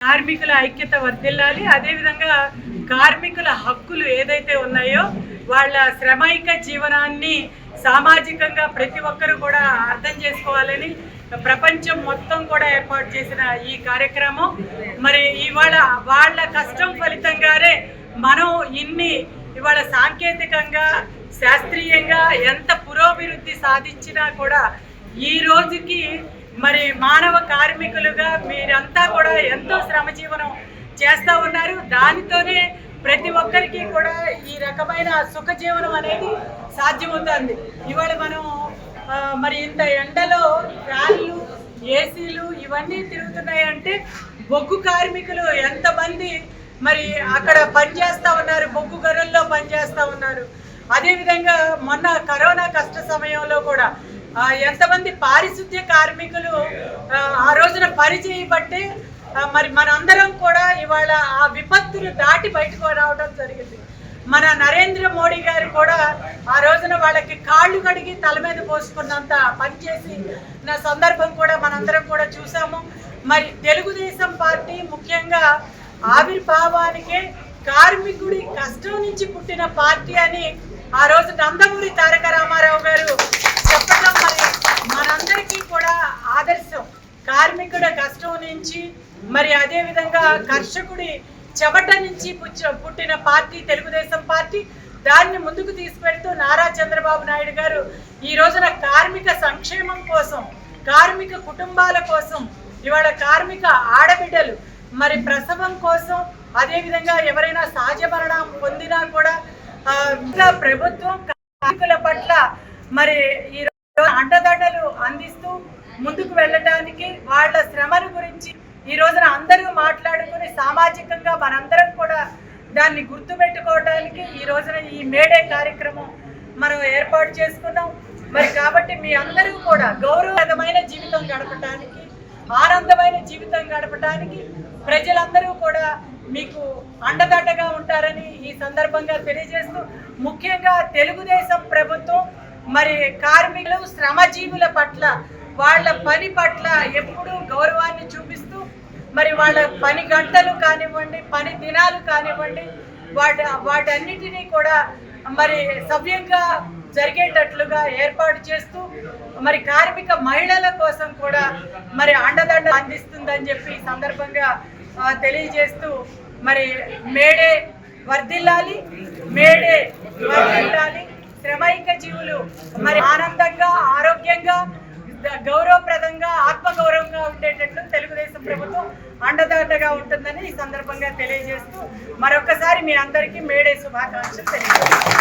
కార్మికుల ఐక్యత వర్ధిల్లాలి. అదేవిధంగా కార్మికుల హక్కులు ఏదైతే ఉన్నాయో వాళ్ళ శ్రమైక జీవనాన్ని సామాజికంగా ప్రతి ఒక్కరూ కూడా అర్థం చేసుకోవాలని ప్రపంచం మొత్తం కూడా ఏర్పాటు చేసిన ఈ కార్యక్రమం మరి ఇవాళ వాళ్ళ కష్టం ఫలితంగానే మనం ఇవాళ సాంకేతికంగా శాస్త్రీయంగా ఎంత పురోభివృద్ధి సాధించినా కూడా ఈ రోజుకి మరి మానవ కార్మికులుగా మీరంతా కూడా ఎంతో శ్రమజీవనం చేస్తూ ఉన్నారు. దానితోనే ప్రతి ఒక్కరికి కూడా ఈ రకమైన సుఖజీవనం అనేది సాధ్యమవుతుంది. ఇవాళ మనం మరి ఇంత ఎండలో ఫ్యాన్లు ఏసీలు ఇవన్నీ తిరుగుతున్నాయంటే బొగ్గు కార్మికులు ఎంతమంది మరి అక్కడ పనిచేస్తూ ఉన్నారు, బొగ్గు గనుల్లో పనిచేస్తూ ఉన్నారు. అదేవిధంగా మొన్న కరోనా కష్ట సమయంలో కూడా ఎంతమంది పారిశుద్ధ్య కార్మికులు ఆ రోజున పని చేయబట్టే మరి మనందరం కూడా ఇవాళ ఆ విపత్తులు దాటి బయటకు రావడం జరిగింది. మన నరేంద్ర మోడీ గారు కూడా ఆ రోజున వాళ్ళకి కాళ్ళు కడిగి తల మీద పోసుకున్నంత పనిచేసి నా సందర్భం కూడా మనందరం కూడా చూసాము. మరి తెలుగుదేశం పార్టీ ముఖ్యంగా ఆవిర్భావానికే కార్మికుడి కష్టం నుంచి పుట్టిన పార్టీ అని ఆ రోజు నందమూరి తారక రామారావు గారు చెప్పడం మరి మనందరికీ కూడా ఆదర్శం. కార్మికుడి కష్టం నుంచి మరి అదేవిధంగా కర్షకుడి చెమట నుంచి పుట్టిన పార్టీ తెలుగుదేశం పార్టీ. దాన్ని ముందుకు తీసుకెళ్తూ నారా చంద్రబాబు నాయుడు గారు ఈ రోజున కార్మిక సంక్షేమం కోసం, కార్మిక కుటుంబాల కోసం, ఇవాళ కార్మిక ఆడబిడ్డలు మరి ప్రసవం కోసం, అదేవిధంగా ఎవరైనా సహజ మరణం పొందినా కూడా ప్రభుత్వం కార్మికుల పట్ల మరి ఈ అండదండలు అందిస్తూ ముందుకు వెళ్ళటానికి వాళ్ళ శ్రమల గురించి ఈ రోజున అందరూ మాట్లాడుకుని సామాజికంగా మనందరం కూడా దాన్ని గుర్తుపెట్టుకోవడానికి ఈ రోజున ఈ మేడే కార్యక్రమం మనం ఏర్పాటు చేసుకున్నాం. మరి కాబట్టి మీ అందరూ కూడా గౌరవమైన జీవితం గడపటానికి, ఆనందమైన జీవితం గడపటానికి ప్రజలందరూ కూడా మీకు అండదండగా ఉంటారని ఈ సందర్భంగా తెలియజేస్తూ, ముఖ్యంగా తెలుగుదేశం ప్రభుత్వం మరి కార్మికులు శ్రమజీవుల పట్ల, వాళ్ళ పని పట్ల ఎప్పుడూ గౌరవాన్ని చూపిస్తూ మరి వాళ్ళ పని గంటలు కానివ్వండి, పని దినాలు కానివ్వండి, వాటన్నిటినీ కూడా మరి సవ్యంగా జరిగేటట్లుగా ఏర్పాటు చేస్తూ మరి కార్మిక మహిళల కోసం కూడా మరి అండదండ అందిస్తుందని చెప్పి ఈ సందర్భంగా తెలియజేస్తూ మరి మేడే వర్ధిల్లాలి, మేడే వర్ధిల్లాలి. శ్రమైక జీవులు మరి ఆనందంగా, ఆరోగ్యంగా, గౌరవప్రదంగా, ఆత్మగౌరవంగా ఉండేటట్లు తెలుగుదేశం ప్రభుత్వం అండదండగా ఉంటుందని ఈ సందర్భంగా తెలియజేస్తూ మరొకసారి మీ అందరికీ మేడే శుభాకాంక్షలు తెలియజేస్తాను.